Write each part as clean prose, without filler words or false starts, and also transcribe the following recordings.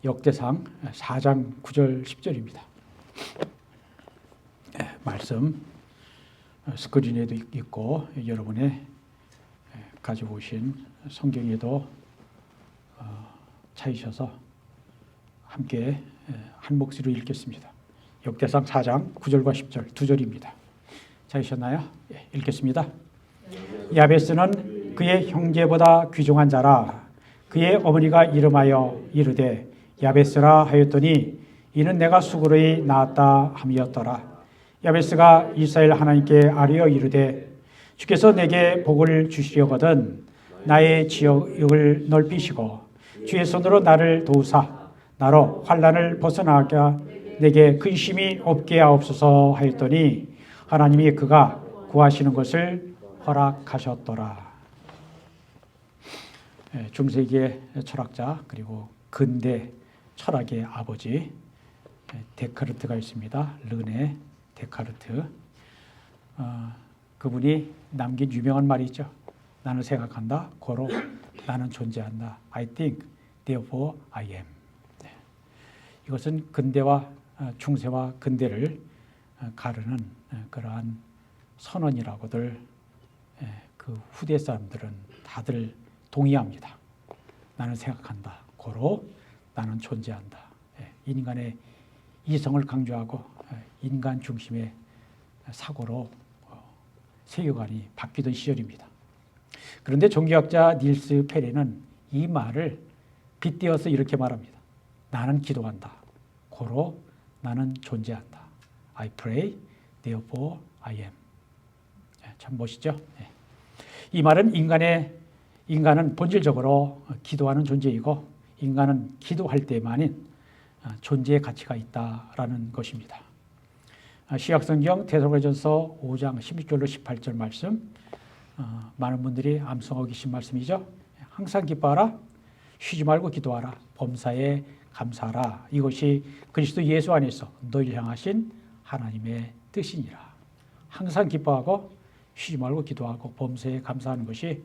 역대상 4장 9절 10절입니다. 말씀 스크린에도 있고 여러분의 가지고 오신 성경에도 찾으셔서 함께 한 목소리로 읽겠습니다. 역대상 4장 9절과 10절 두 절입니다. 찾으셨나요? 읽겠습니다. 야베스는 그의 형제보다 귀중한 자라. 그의 어머니가 이름하여 이르되 야베스라 하였더니 이는 내가 수고로이 낳았다 함이었더라. 야베스가 이스라엘 하나님께 아뢰어 이르되 주께서 내게 복을 주시려거든 나의 지역을 넓히시고 주의 손으로 나를 도우사 나로 환난을 벗어나게 내게 근심이 없게 하옵소서 하였더니 하나님이 그가 구하시는 것을 허락하셨더라. 중세기의 철학자 그리고 근대 철학의 아버지 데카르트가 있습니다. 르네 데카르트. 그분이 남긴 유명한 말이 있죠. 나는 생각한다. 고로 나는 존재한다. I think, therefore I am. 이것은 근대와 중세와 근대를 가르는 그러한 선언이라고들 그 후대 사람들은 다들 동의합니다. 나는 생각한다. 고로 나는 존재한다. 인간의 이성을 강조하고 인간 중심의 사고로 세계관이 바뀌던 시절입니다. 그런데 종교학자 닐스 페레는 이 말을 빗대어서 이렇게 말합니다. 나는 기도한다. 고로 나는 존재한다. I pray, therefore I am. 참 멋있죠? 이 말은 인간은 본질적으로 기도하는 존재이고 인간은 기도할 때만인 존재의 가치가 있다라는 것입니다. 신약성경 데살로니가전서 5장 16절로 18절 말씀 많은 분들이 암송하고 계신 말씀이죠. 항상 기뻐하라, 쉬지 말고 기도하라, 범사에 감사하라. 이것이 그리스도 예수 안에서 너희를 향하신 하나님의 뜻이니라. 항상 기뻐하고 쉬지 말고 기도하고 범사에 감사하는 것이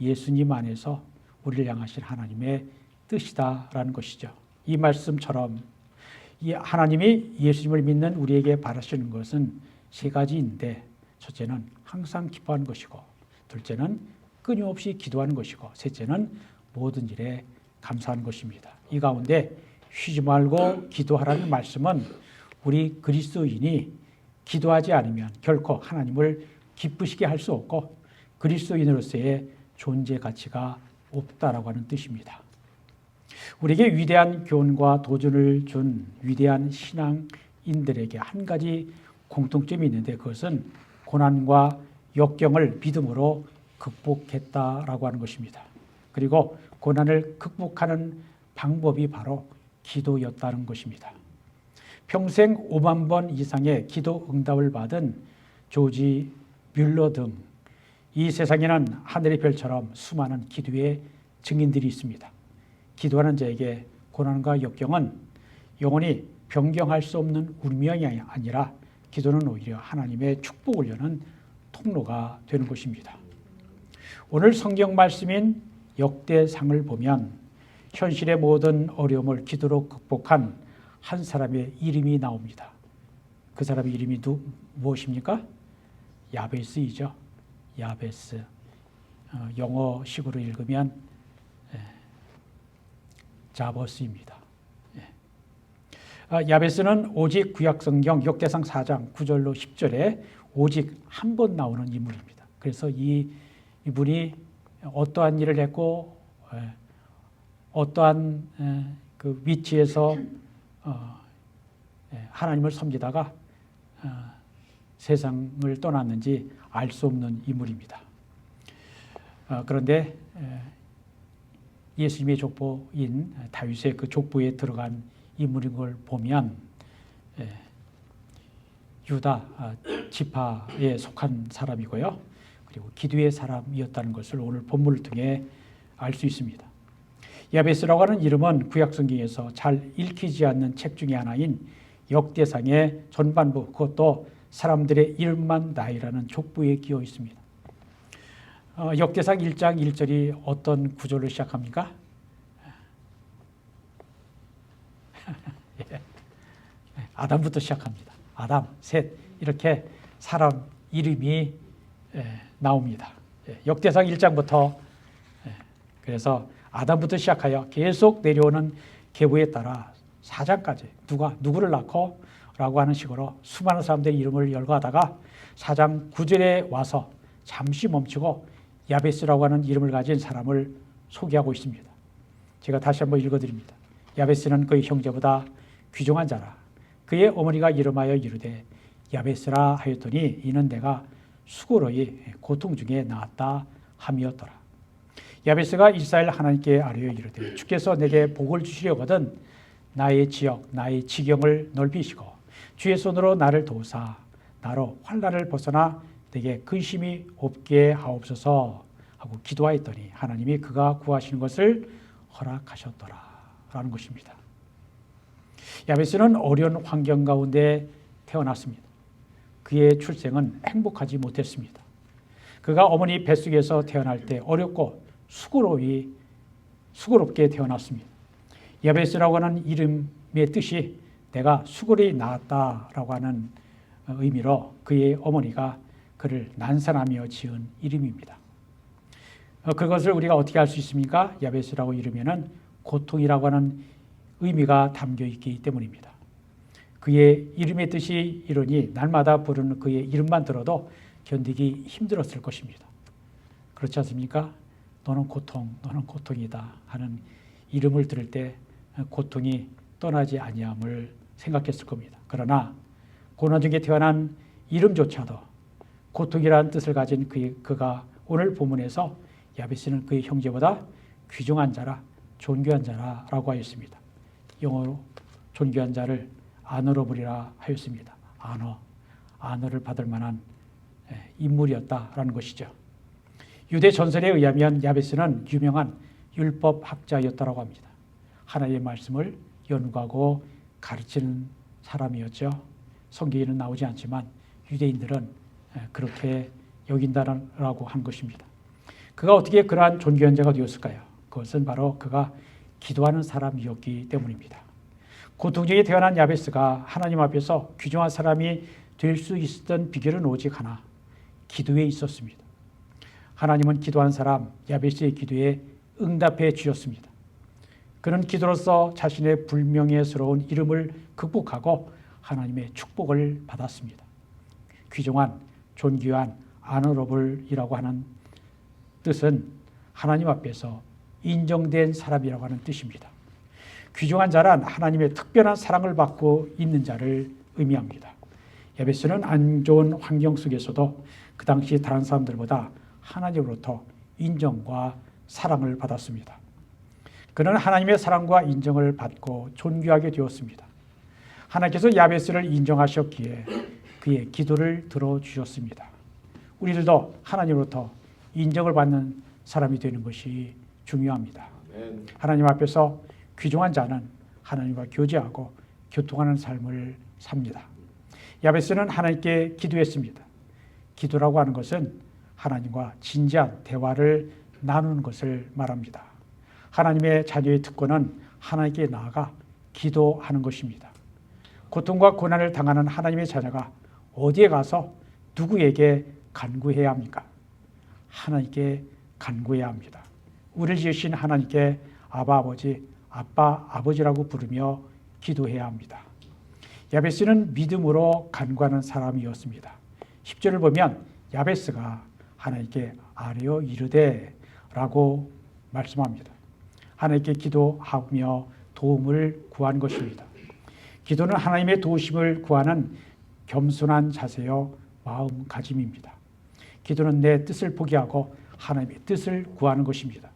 예수님 안에서 우리를 향하신 하나님의 뜻이다라는 것이죠. 이 말씀처럼 하나님이 예수님을 믿는 우리에게 바라시는 것은 세 가지인데 첫째는 항상 기뻐하는 것이고 둘째는 끊임없이 기도하는 것이고 셋째는 모든 일에 감사하는 것입니다. 이 가운데 쉬지 말고 기도하라는 말씀은 우리 그리스도인이 기도하지 않으면 결코 하나님을 기쁘시게 할 수 없고 그리스도인으로서의 존재 가치가 없다라고 하는 뜻입니다. 우리에게 위대한 교훈과 도전을 준 위대한 신앙인들에게 한 가지 공통점이 있는데 그것은 고난과 역경을 믿음으로 극복했다라고 하는 것입니다. 그리고 고난을 극복하는 방법이 바로 기도였다는 것입니다. 평생 5만 번 이상의 기도 응답을 받은 조지 뮬러 등 이 세상에는 하늘의 별처럼 수많은 기도의 증인들이 있습니다. 기도하는 자에게 고난과 역경은 영원히 변경할 수 없는 운명이 아니라 기도는 오히려 하나님의 축복을 여는 통로가 되는 것입니다. 오늘 성경 말씀인 역대상을 보면 현실의 모든 어려움을 기도로 극복한 한 사람의 이름이 나옵니다. 그 사람의 이름이 무엇입니까? 야베스이죠. 야베스. 영어식으로 읽으면 자버스입니다. 야베스는 오직 구약성경 역대상 4장 9절로 10절에 오직 한 번 나오는 인물입니다. 그래서 이분이 어떠한 일을 했고 어떠한 그 위치에서 하나님을 섬기다가 세상을 떠났는지 알 수 없는 인물입니다. 그런데 예수님의 족보인 다윗의 그 족보에 들어간 인물인 걸 보면 유다 지파에 속한 사람이고요. 그리고 기도의 사람이었다는 것을 오늘 본문을 통해 알 수 있습니다. 야베스라고 하는 이름은 구약성경에서 잘 읽히지 않는 책 중에 하나인 역대상의 전반부 그것도 사람들의 이름만 나이라는 족보에 끼어 있습니다. 역대상 1장 1절이 어떤 구절로 시작합니까? 아담부터 시작합니다. 아담, 셋 이렇게 사람 이름이 나옵니다. 역대상 1장부터 그래서 아담부터 시작하여 계속 내려오는 계보에 따라 4장까지 누가 누구를 낳고 라고 하는 식으로 수많은 사람들의 이름을 열거하다가 4장 9절에 와서 잠시 멈추고 야베스라고 하는 이름을 가진 사람을 소개하고 있습니다. 제가 다시 한번 읽어드립니다. 야베스는 그의 형제보다 귀중한 자라. 그의 어머니가 이름하여 이르되 야베스라 하였더니 이는 내가 수고로이 고통 중에 낳았다 함이었더라. 야베스가 이스라엘 하나님께 아뢰어 이르되 주께서 내게 복을 주시려거든 나의 지역 나의 지경을 넓히시고 주의 손으로 나를 도우사 나로 환난을 벗어나 내게 근심이 없게 하옵소서 하고 기도하였더니 하나님이 그가 구하시는 것을 허락하셨더라 라는 것입니다. 야베스는 어려운 환경 가운데 태어났습니다. 그의 출생은 행복하지 못했습니다. 그가 어머니 뱃속에서 태어날 때 어렵고 수고롭게 태어났습니다. 야베스라고 하는 이름의 뜻이 내가 수고리 낳았다라고 하는 의미로 그의 어머니가 그를 난산하며 지은 이름입니다. 그것을 우리가 어떻게 알 수 있습니까? 야베스라고 이르면은 고통이라고 하는 의미가 담겨 있기 때문입니다. 그의 이름의 뜻이 이러니 날마다 부르는 그의 이름만 들어도 견디기 힘들었을 것입니다. 그렇지 않습니까? 너는 고통이다 하는 이름을 들을 때 고통이 떠나지 아니함을 생각했을 겁니다. 그러나 고난 중에 태어난 이름조차도 고통이라는 뜻을 가진 그가 오늘 본문에서 야베스는 그의 형제보다 귀중한 자라 존귀한 자라라고 하였습니다. 영어로 존귀한 자를 아너러블이라 하였습니다. 아너를 받을 만한 인물이었다라는 것이죠. 유대 전설에 의하면 야베스는 유명한 율법학자였다고 합니다. 하나님의 말씀을 연구하고 가르치는 사람이었죠. 성경에는 나오지 않지만 유대인들은 그렇게 여긴다라고 한 것입니다. 그가 어떻게 그러한 존귀한 자가 되었을까요? 그것은 바로 그가 기도하는 사람이었기 때문입니다. 고통 중에 태어난 야베스가 하나님 앞에서 귀중한 사람이 될 수 있었던 비결은 오직 하나, 기도에 있었습니다. 하나님은 기도한 사람 야베스의 기도에 응답해 주셨습니다. 그는 기도로서 자신의 불명예스러운 이름을 극복하고 하나님의 축복을 받았습니다. 귀중한 존귀한 아너러블이라고 하는 뜻은 하나님 앞에서 인정된 사람이라고 하는 뜻입니다. 귀중한 자란 하나님의 특별한 사랑을 받고 있는 자를 의미합니다. 야베스는 안 좋은 환경 속에서도 그 당시 다른 사람들보다 하나님으로부터 인정과 사랑을 받았습니다. 그는 하나님의 사랑과 인정을 받고 존귀하게 되었습니다. 하나님께서 야베스를 인정하셨기에 그의 기도를 들어주셨습니다. 우리들도 하나님으로부터 인정을 받는 사람이 되는 것이 중요합니다. 하나님 앞에서 귀중한 자는 하나님과 교제하고 교통하는 삶을 삽니다. 야베스는 하나님께 기도했습니다. 기도라고 하는 것은 하나님과 진지한 대화를 나누는 것을 말합니다. 하나님의 자녀의 특권은 하나님께 나아가 기도하는 것입니다. 고통과 고난을 당하는 하나님의 자녀가 어디에 가서 누구에게 간구해야 합니까? 하나님께 간구해야 합니다. 우리를 지으신 하나님께 아바 아버지, 아빠 아버지라고 부르며 기도해야 합니다. 야베스는 믿음으로 간구하는 사람이었습니다. 10절을 보면 야베스가 하나님께 아뢰어 이르되 라고 말씀합니다. 하나님께 기도하며 도움을 구한 것입니다. 기도는 하나님의 도우심을 구하는 겸손한 자세요 마음가짐입니다. 기도는 내 뜻을 포기하고 하나님의 뜻을 구하는 것입니다.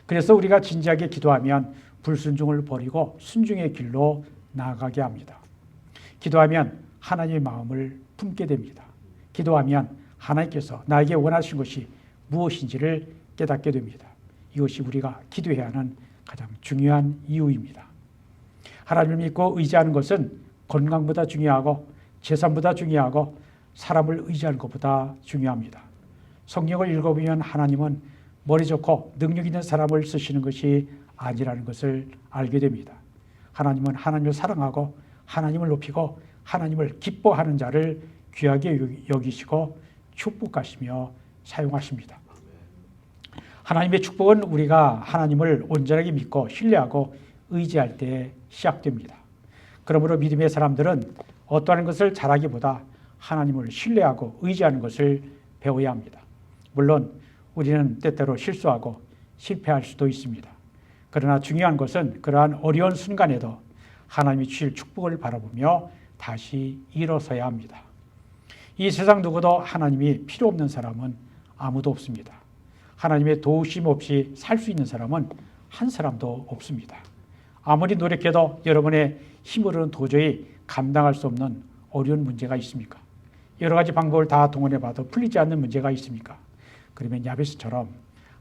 그래서 우리가 진지하게 기도하면 불순종을 버리고 순종의 길로 나아가게 합니다. 기도하면 하나님의 마음을 품게 됩니다. 기도하면 하나님께서 나에게 원하신 것이 무엇인지를 깨닫게 됩니다. 이것이 우리가 기도해야 하는 가장 중요한 이유입니다. 하나님을 믿고 의지하는 것은 건강보다 중요하고 재산보다 중요하고 사람을 의지하는 것보다 중요합니다. 성경을 읽어보면 하나님은 머리 좋고 능력 있는 사람을 쓰시는 것이 아니라는 것을 알게 됩니다. 하나님은 하나님을 사랑하고 하나님을 높이고 하나님을 기뻐하는 자를 귀하게 여기시고 축복하시며 사용하십니다. 하나님의 축복은 우리가 하나님을 온전하게 믿고 신뢰하고 의지할 때 시작됩니다. 그러므로 믿음의 사람들은 어떠한 것을 잘하기보다 하나님을 신뢰하고 의지하는 것을 배워야 합니다. 물론 우리는 때때로 실수하고 실패할 수도 있습니다. 그러나 중요한 것은 그러한 어려운 순간에도 하나님이 주실 축복을 바라보며 다시 일어서야 합니다. 이 세상 누구도 하나님이 필요 없는 사람은 아무도 없습니다. 하나님의 도우심 없이 살 수 있는 사람은 한 사람도 없습니다. 아무리 노력해도 여러분의 힘으로는 도저히 감당할 수 없는 어려운 문제가 있습니까? 여러 가지 방법을 다 동원해봐도 풀리지 않는 문제가 있습니까? 그러면 야베스처럼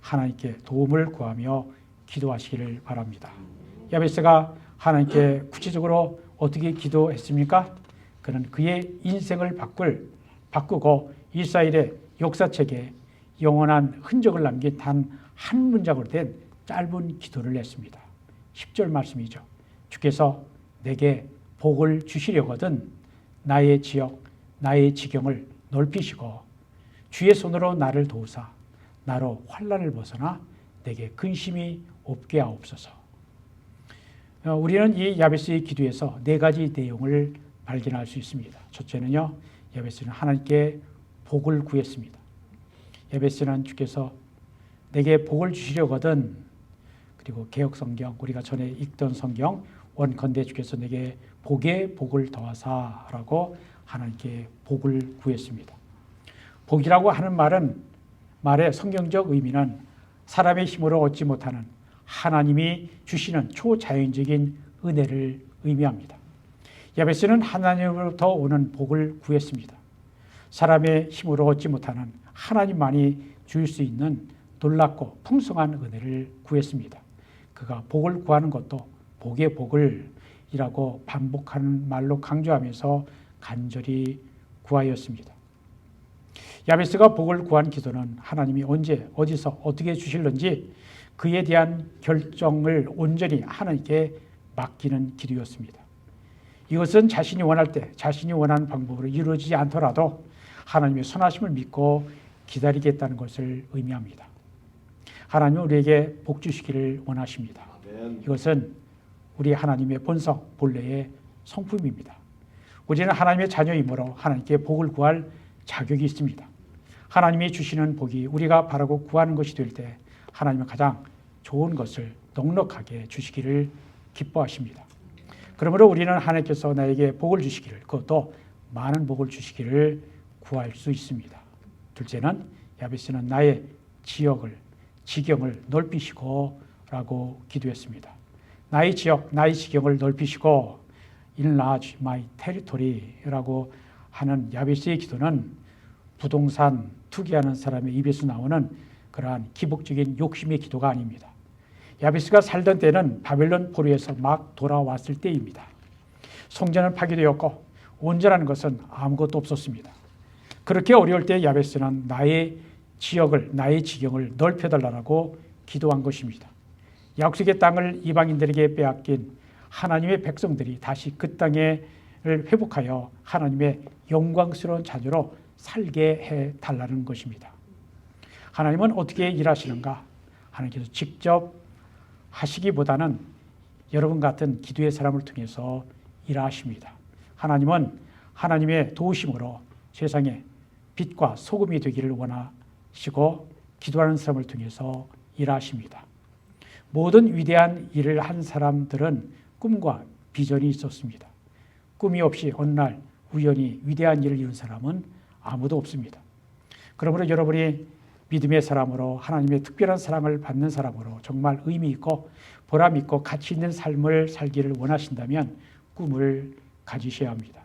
하나님께 도움을 구하며 기도하시기를 바랍니다. 야베스가 하나님께 구체적으로 어떻게 기도했습니까? 그는 그의 인생을 바꾸고 이스라엘의 역사책에 영원한 흔적을 남긴 단 한 문장으로 된 짧은 기도를 했습니다. 10절 말씀이죠. 주께서 내게 복을 주시려거든 나의 지역, 나의 지경을 넓히시고 주의 손으로 나를 도우사 나로 환난을 벗어나 내게 근심이 없게 하옵소서. 우리는 이 야베스의 기도에서 네 가지 내용을 발견할 수 있습니다. 첫째는요, 야베스는 하나님께 복을 구했습니다. 야베스는 주께서 내게 복을 주시려거든, 그리고 개혁성경 우리가 전에 읽던 성경 원컨대 주께서 내게 복에 복을 더하사라고 하나님께 복을 구했습니다. 복이라고 하는 말의 성경적 의미는 사람의 힘으로 얻지 못하는 하나님이 주시는 초자연적인 은혜를 의미합니다. 야베스는 하나님으로부터 오는 복을 구했습니다. 사람의 힘으로 얻지 못하는 하나님만이 줄 수 있는 놀랍고 풍성한 은혜를 구했습니다. 그가 복을 구하는 것도 복의 복을이라고 반복하는 말로 강조하면서 간절히 구하였습니다. 야베스가 복을 구한 기도는 하나님이 언제 어디서 어떻게 주실는지 그에 대한 결정을 온전히 하나님께 맡기는 기도였습니다. 이것은 자신이 원할 때 자신이 원하는 방법으로 이루어지지 않더라도 하나님의 선하심을 믿고 기다리겠다는 것을 의미합니다. 하나님은 우리에게 복 주시기를 원하십니다. 이것은 우리 하나님의 본성, 본래의 성품입니다. 우리는 하나님의 자녀이므로 하나님께 복을 구할 자격이 있습니다. 하나님이 주시는 복이 우리가 바라고 구하는 것이 될 때 하나님은 가장 좋은 것을 넉넉하게 주시기를 기뻐하십니다. 그러므로 우리는 하나님께서 나에게 복을 주시기를, 그것도 많은 복을 주시기를 구할 수 있습니다. 둘째는 야베스는 나의 지경을 넓히시고 라고 기도했습니다. 나의 지역, 나의 지경을 넓히시고 enlarge my territory라고 하는 야베스의 기도는 부동산 투기하는 사람의 입에서 나오는 그러한 기복적인 욕심의 기도가 아닙니다. 야베스가 살던 때는 바벨론 포로에서 막 돌아왔을 때입니다. 성전은 파괴되었고 온전한 것은 아무것도 없었습니다. 그렇게 어려울 때 야베스는 나의 지역을, 나의 지경을 넓혀달라고 기도한 것입니다. 약속의 땅을 이방인들에게 빼앗긴 하나님의 백성들이 다시 그 땅을 회복하여 하나님의 영광스러운 자녀로 살게 해달라는 것입니다. 하나님은 어떻게 일하시는가? 하나님께서 직접 하시기보다는 여러분 같은 기도의 사람을 통해서 일하십니다. 하나님은 하나님의 도우심으로 세상에 빛과 소금이 되기를 원하시고 기도하는 사람을 통해서 일하십니다. 모든 위대한 일을 한 사람들은 꿈과 비전이 있었습니다. 꿈이 없이 어느 날 우연히 위대한 일을 이룬 사람은 아무도 없습니다. 그러므로 여러분이 믿음의 사람으로 하나님의 특별한 사랑을 받는 사람으로 정말 의미 있고 보람 있고 가치 있는 삶을 살기를 원하신다면 꿈을 가지셔야 합니다.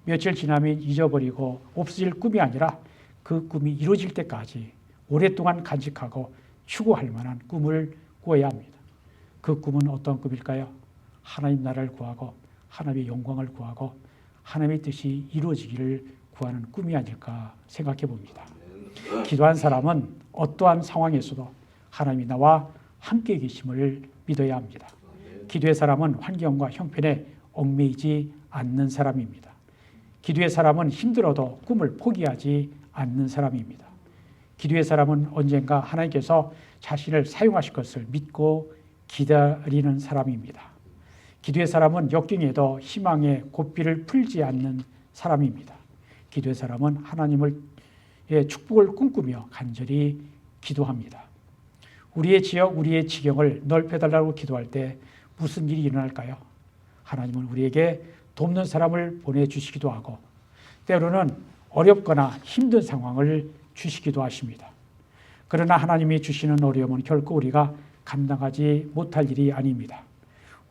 며칠 지나면 잊어버리고 없어질 꿈이 아니라 그 꿈이 이루어질 때까지 오랫동안 간직하고 추구할 만한 꿈을 꾸어야 합니다. 그 꿈은 어떤 꿈일까요? 하나님 나라를 구하고 하나님의 영광을 구하고 하나님의 뜻이 이루어지기를 구하는 꿈이 아닐까 생각해 봅니다. 기도한 사람은 어떠한 상황에서도 하나님이 나와 함께 계심을 믿어야 합니다. 기도의 사람은 환경과 형편에 얽매이지 않는 사람입니다. 기도의 사람은 힘들어도 꿈을 포기하지 않는 사람입니다. 기도의 사람은 언젠가 하나님께서 자신을 사용하실 것을 믿고 기다리는 사람입니다. 기도의 사람은 역경에도 희망의 고삐를 풀지 않는 사람입니다. 기도의 사람은 하나님의 축복을 꿈꾸며 간절히 기도합니다. 우리의 지역, 우리의 지경을 넓혀달라고 기도할 때 무슨 일이 일어날까요? 하나님은 우리에게 돕는 사람을 보내주시기도 하고 때로는 어렵거나 힘든 상황을 주시기도 하십니다. 그러나 하나님이 주시는 어려움은 결코 우리가 감당하지 못할 일이 아닙니다.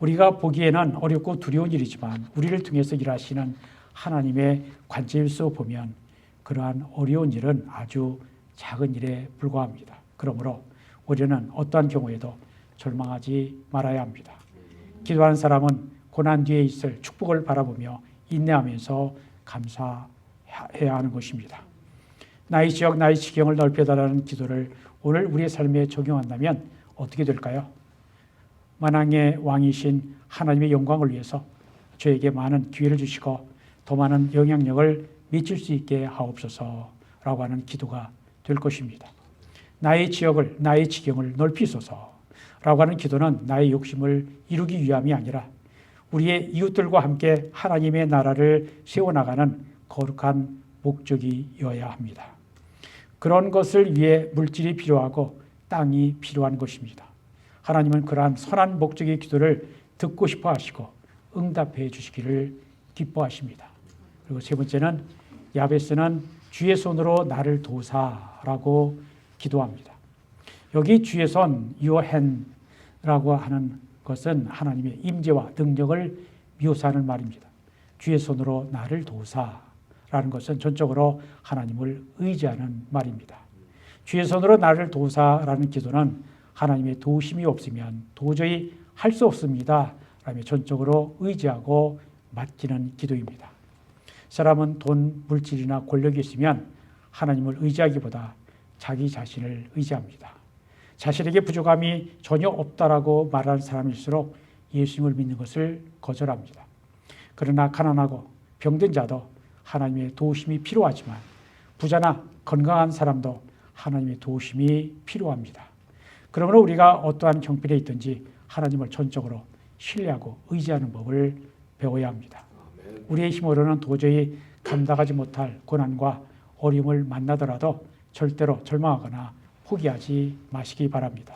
우리가 보기에는 어렵고 두려운 일이지만 우리를 통해서 일하시는 하나님의 관점에서 보면 그러한 어려운 일은 아주 작은 일에 불과합니다. 그러므로 우리는 어떠한 경우에도 절망하지 말아야 합니다. 기도하는 사람은 고난 뒤에 있을 축복을 바라보며 인내하면서 감사해야 하는 것입니다. 나의 지역, 나의 지경을 넓혀달라는 기도를 오늘 우리의 삶에 적용한다면 어떻게 될까요? 만왕의 왕이신 하나님의 영광을 위해서 저에게 많은 기회를 주시고 더 많은 영향력을 미칠 수 있게 하옵소서라고 하는 기도가 될 것입니다. 나의 지역을, 나의 지경을 넓히소서라고 하는 기도는 나의 욕심을 이루기 위함이 아니라 우리의 이웃들과 함께 하나님의 나라를 세워나가는 거룩한 목적이어야 합니다. 그런 것을 위해 물질이 필요하고 땅이 필요한 것입니다. 하나님은 그러한 선한 목적의 기도를 듣고 싶어 하시고 응답해 주시기를 기뻐하십니다. 그리고 세 번째는 야베스는 주의 손으로 나를 도사라고 기도합니다. 여기 주의 손, your hand라고 하는 것은 하나님의 임재와 능력을 묘사하는 말입니다. 주의 손으로 나를 도사라는 것은 전적으로 하나님을 의지하는 말입니다. 주의 손으로 나를 도사라는 기도는 하나님의 도우심이 없으면 도저히 할 수 없습니다 라며 전적으로 의지하고 맡기는 기도입니다. 사람은 돈, 물질이나 권력이 있으면 하나님을 의지하기보다 자기 자신을 의지합니다. 자신에게 부족함이 전혀 없다라고 말하는 사람일수록 예수님을 믿는 것을 거절합니다. 그러나 가난하고 병든 자도 하나님의 도우심이 필요하지만 부자나 건강한 사람도 하나님의 도우심이 필요합니다. 그러므로 우리가 어떠한 형편에 있든지 하나님을 전적으로 신뢰하고 의지하는 법을 배워야 합니다. 우리의 힘으로는 도저히 감당하지 못할 고난과 어려움을 만나더라도 절대로 절망하거나 포기하지 마시기 바랍니다.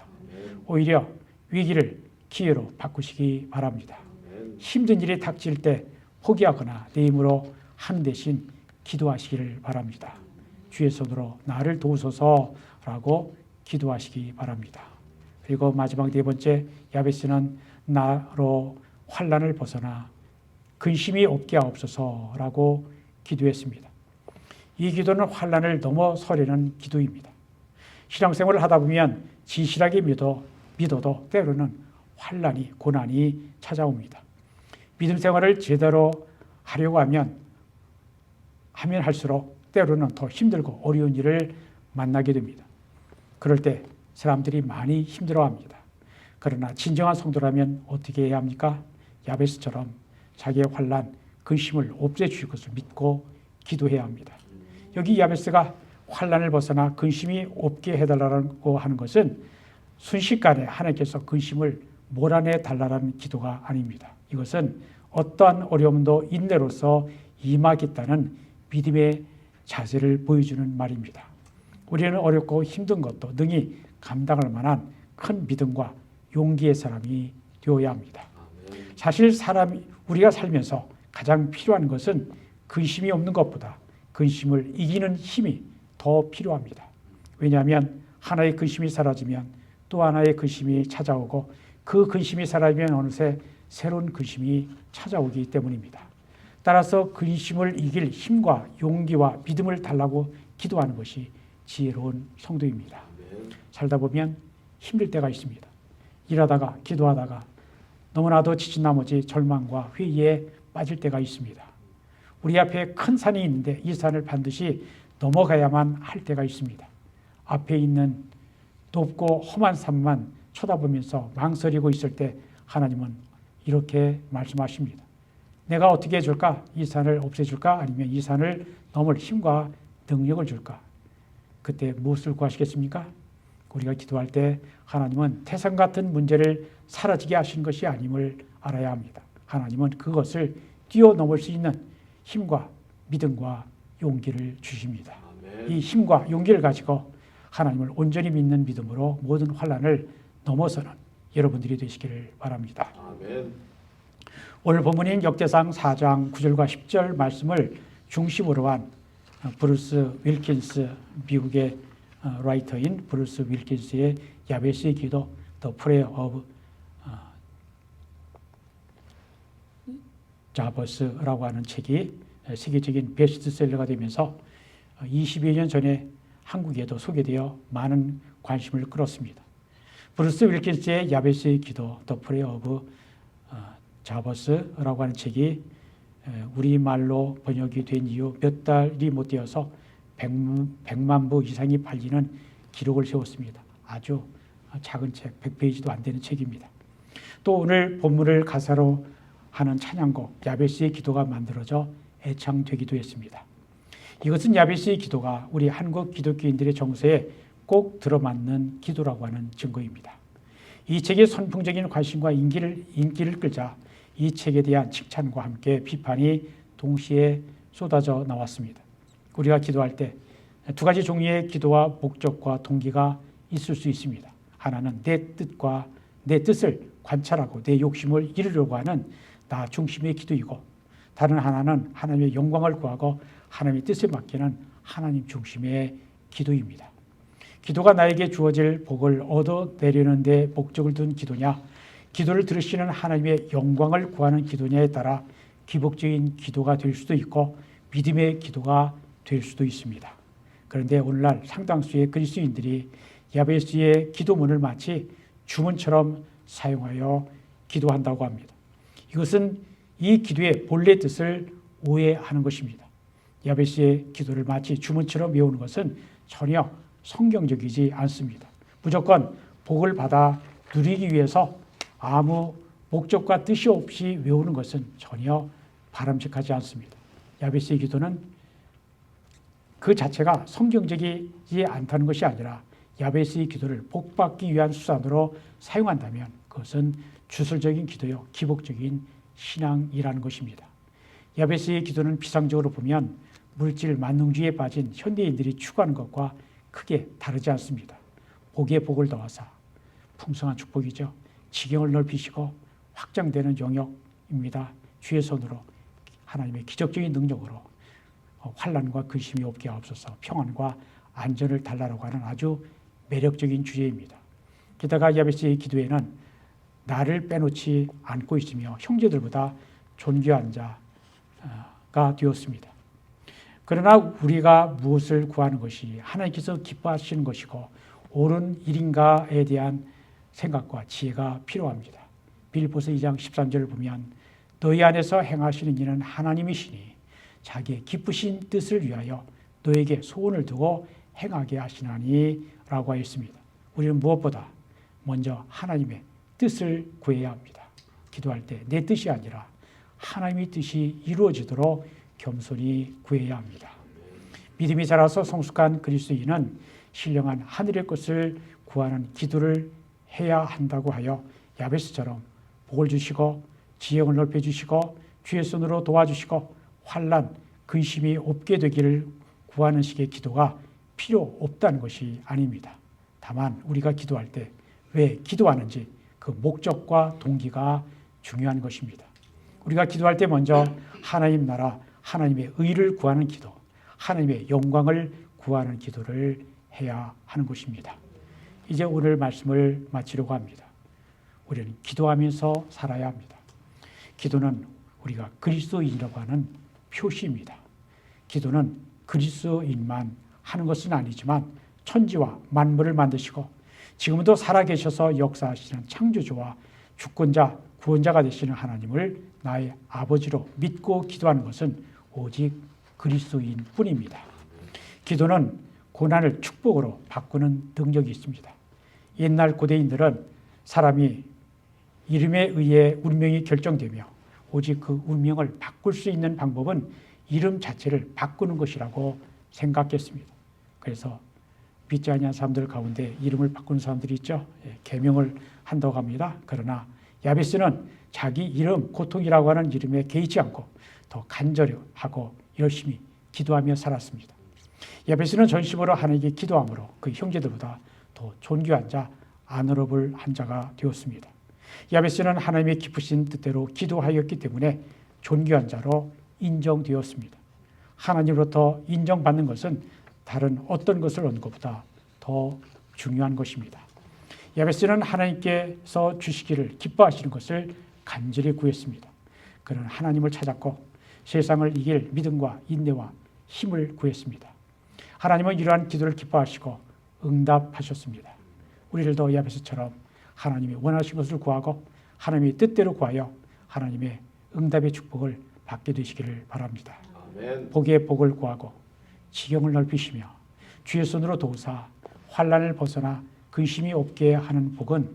오히려 위기를 기회로 바꾸시기 바랍니다. 힘든 일이 닥칠 때 포기하거나 내 힘으로 하는 대신 기도하시기를 바랍니다. 주의 손으로 나를 도우소서라고 기도하시기 바랍니다. 그리고 마지막 네 번째, 야베스는 나로 환난을 벗어나 근심이 없게 하옵소서라고 기도했습니다. 이 기도는 환난을 넘어서려는 기도입니다. 신앙생활을 하다 보면 진실하게 믿어도 때로는 환난이, 고난이 찾아옵니다. 믿음 생활을 제대로 하려고 하면 할수록 때로는 더 힘들고 어려운 일을 만나게 됩니다. 그럴 때 사람들이 많이 힘들어합니다. 그러나 진정한 성도라면 어떻게 해야 합니까? 야베스처럼 자기의 환난, 근심을 없애주실 것을 믿고 기도해야 합니다. 여기 야베스가 환난을 벗어나 근심이 없게 해달라고 하는 것은 순식간에 하나님께서 근심을 몰아내 달라는 기도가 아닙니다. 이것은 어떠한 어려움도 인내로서 임하겠다는 믿음의 자세를 보여주는 말입니다. 우리는 어렵고 힘든 것도 능히 감당할 만한 큰 믿음과 용기의 사람이 되어야 합니다. 사실 우리가 살면서 가장 필요한 것은 근심이 없는 것보다 근심을 이기는 힘이 더 필요합니다. 왜냐하면 하나의 근심이 사라지면 또 하나의 근심이 찾아오고 그 근심이 사라지면 어느새 새로운 근심이 찾아오기 때문입니다. 따라서 근심을 이길 힘과 용기와 믿음을 달라고 기도하는 것이 지혜로운 성도입니다. 살다 보면 힘들 때가 있습니다. 일하다가 기도하다가 너무나도 지친 나머지 절망과 회의에 빠질 때가 있습니다. 우리 앞에 큰 산이 있는데 이 산을 반드시 넘어가야만 할 때가 있습니다. 앞에 있는 높고 험한 산만 쳐다보면서 망설이고 있을 때 하나님은 이렇게 말씀하십니다. 내가 어떻게 해줄까? 이 산을 없애줄까? 아니면 이 산을 넘을 힘과 능력을 줄까? 그때 무엇을 구하시겠습니까? 우리가 기도할 때 하나님은 태산 같은 문제를 사라지게 하신 것이 아님을 알아야 합니다. 하나님은 그것을 뛰어넘을 수 있는 힘과 믿음과 용기를 주십니다. 아멘. 이 힘과 용기를 가지고 하나님을 온전히 믿는 믿음으로 모든 환난을 넘어서는 여러분들이 되시기를 바랍니다. 아멘. 오늘 본문인 역대상 4장 9절과 10절 말씀을 중심으로 한 브루스 윌킨스, 미국의 라이터인 브루스 윌킨스의 야베스의 기도, The Prayer of 자버스라고 하는 책이 세계적인 베스트셀러가 되면서 20여 년 전에 한국에도 소개되어 많은 관심을 끌었습니다. 브루스 윌킨스의 야베스의 기도, The Prayer of 자버스라고 하는 책이 우리말로 번역이 된 이후 몇 달이 못 되어서 100만 부 이상이 팔리는 기록을 세웠습니다. 아주 작은 책, 100페이지도 안 되는 책입니다. 또 오늘 본문을 가사로 하는 찬양곡 야베스의 기도가 만들어져 애창되기도 했습니다. 이것은 야베스의 기도가 우리 한국 기독교인들의 정서에 꼭 들어맞는 기도라고 하는 증거입니다. 이 책의 선풍적인 관심과 인기를 끌자 이 책에 대한 칭찬과 함께 비판이 동시에 쏟아져 나왔습니다. 우리가 기도할 때 두 가지 종류의 기도와 목적과 동기가 있을 수 있습니다. 하나는 내 뜻을 관찰하고 내 욕심을 이루려고 하는 나 중심의 기도이고, 다른 하나는 하나님의 영광을 구하고 하나님의 뜻에 맡기는 하나님 중심의 기도입니다. 기도가 나에게 주어질 복을 얻어내려는 데 목적을 둔 기도냐, 기도를 들으시는 하나님의 영광을 구하는 기도냐에 따라 기복적인 기도가 될 수도 있고 믿음의 기도가 될 수도 있습니다. 그런데 오늘날 상당수의 그리스도인들이 야베스의 기도문을 마치 주문처럼 사용하여 기도한다고 합니다. 이것은 이 기도의 본래 뜻을 오해하는 것입니다. 야베스의 기도를 마치 주문처럼 외우는 것은 전혀 성경적이지 않습니다. 무조건 복을 받아 누리기 위해서 아무 목적과 뜻이 없이 외우는 것은 전혀 바람직하지 않습니다. 야베스의 기도는 그 자체가 성경적이지 않다는 것이 아니라 야베스의 기도를 복받기 위한 수단으로 사용한다면 그것은 주술적인 기도요, 기복적인 신앙이라는 것입니다. 야베스의 기도는 비상적으로 보면 물질 만능주의에 빠진 현대인들이 추구하는 것과 크게 다르지 않습니다. 복에 복을 더하사 풍성한 축복이죠. 지경을 넓히시고 확장되는 영역입니다. 주의 손으로 하나님의 기적적인 능력으로 환난과 근심이 없게 하옵소서, 평안과 안전을 달라라고 하는 아주 매력적인 주제입니다. 게다가 야베스의 기도에는 나를 빼놓지 않고 있으며 형제들보다 존귀한 자가 되었습니다. 그러나 우리가 무엇을 구하는 것이 하나님께서 기뻐하시는 것이고 옳은 일인가에 대한 생각과 지혜가 필요합니다. 빌립보서 2장 13절을 보면 너희 안에서 행하시는 이는 하나님이시니 자기의 기쁘신 뜻을 위하여 너에게 소원을 두고 행하게 하시나니 라고 하였습니다. 우리는 무엇보다 먼저 하나님의 뜻을 구해야 합니다. 기도할 때 내 뜻이 아니라 하나님의 뜻이 이루어지도록 겸손히 구해야 합니다. 믿음이 자라서 성숙한 그리스도인은 신령한 하늘의 것을 구하는 기도를 해야 한다고 하여 야베스처럼 복을 주시고 지형을 넓혀주시고 주의 손으로 도와주시고 환난, 근심이 없게 되기를 구하는 식의 기도가 필요 없다는 것이 아닙니다. 다만 우리가 기도할 때 왜 기도하는지 그 목적과 동기가 중요한 것입니다. 우리가 기도할 때 먼저 하나님 나라, 하나님의 의를 구하는 기도, 하나님의 영광을 구하는 기도를 해야 하는 것입니다. 이제 오늘 말씀을 마치려고 합니다. 우리는 기도하면서 살아야 합니다. 기도는 우리가 그리스도인이라고 하는 표시입니다. 기도는 그리스도인만 하는 것은 아니지만 천지와 만물을 만드시고 지금도 살아계셔서 역사하시는 창조주와 주권자, 구원자가 되시는 하나님을 나의 아버지로 믿고 기도하는 것은 오직 그리스도인 뿐입니다. 기도는 고난을 축복으로 바꾸는 능력이 있습니다. 옛날 고대인들은 사람이 이름에 의해 운명이 결정되며 오직 그 운명을 바꿀 수 있는 방법은 이름 자체를 바꾸는 것이라고 생각했습니다. 그래서 믿지 아니한 사람들 가운데 이름을 바꾸는 사람들이 있죠. 계명을 한다고 합니다. 그러나 야베스는 자기 이름, 고통이라고 하는 이름에 개의치 않고 더 간절하고 열심히 기도하며 살았습니다. 야베스는 전심으로 하나님께 기도함으로 그 형제들보다 더 존귀한 자, 아너러블 한 자가 되었습니다. 야베스는 하나님의 기쁘신 뜻대로 기도하였기 때문에 존귀한 자로 인정되었습니다. 하나님으로부터 인정받는 것은 다른 어떤 것을 얻는 것보다 더 중요한 것입니다. 야베스는 하나님께서 주시기를 기뻐하시는 것을 간절히 구했습니다. 그는 하나님을 찾았고 세상을 이길 믿음과 인내와 힘을 구했습니다. 하나님은 이러한 기도를 기뻐하시고 응답하셨습니다. 우리들도 야베스처럼 하나님이 원하신 것을 구하고 하나님의 뜻대로 구하여 하나님의 응답의 축복을 받게 되시기를 바랍니다. 아멘. 복의 복을 구하고 지경을 넓히시며 주의 손으로 도우사 환난을 벗어나 근심이 없게 하는 복은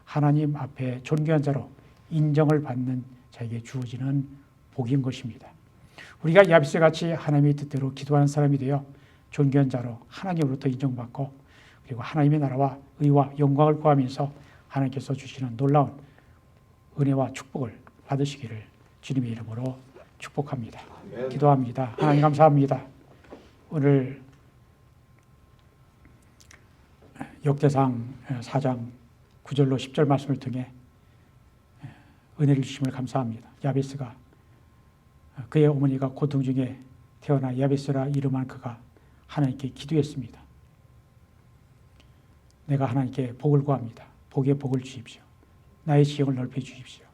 하나님 앞에 존귀한 자로 인정을 받는 자에게 주어지는 복인 것입니다. 우리가 야베스같이 하나님의 뜻대로 기도하는 사람이 되어 존귀한 자로 하나님으로부터 인정받고 그리고 하나님의 나라와 의와 영광을 구하면서 하나님께서 주시는 놀라운 은혜와 축복을 받으시기를 주님의 이름으로 축복합니다. 아멘. 기도합니다. 하나님 감사합니다. 오늘 역대상 4장 9절로 10절 말씀을 통해 은혜를 주심을 감사합니다. 야베스가 그의 어머니가 고통 중에 태어나 야베스라 이름한 그가 하나님께 기도했습니다. 내가 하나님께 복을 구합니다. 복의 복을 주십시오. 나의 지형을 넓혀 주십시오.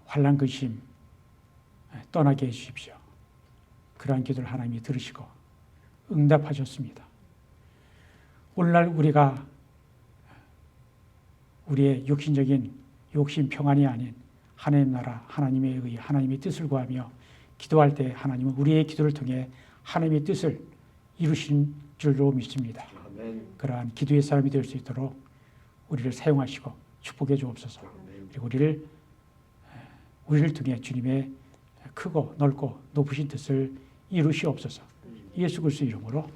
환난 근심 떠나게 해 주십시오. 그러한 기도를 하나님이 들으시고 응답하셨습니다. 오늘날 우리가 우리의 육신적인 욕심 평안이 아닌 하나님 나라, 하나님의 의, 하나님의 뜻을 구하며 기도할 때 하나님은 우리의 기도를 통해 하나님의 뜻을 이루신 줄로 믿습니다. 아멘. 그러한 기도의 사람이 될 수 있도록 우리를 사용하시고 축복해 주옵소서. 그리고 우리를 통해 주님의 크고 넓고 높으신 뜻을 이루시옵소서. 예수 그리스도 이름으로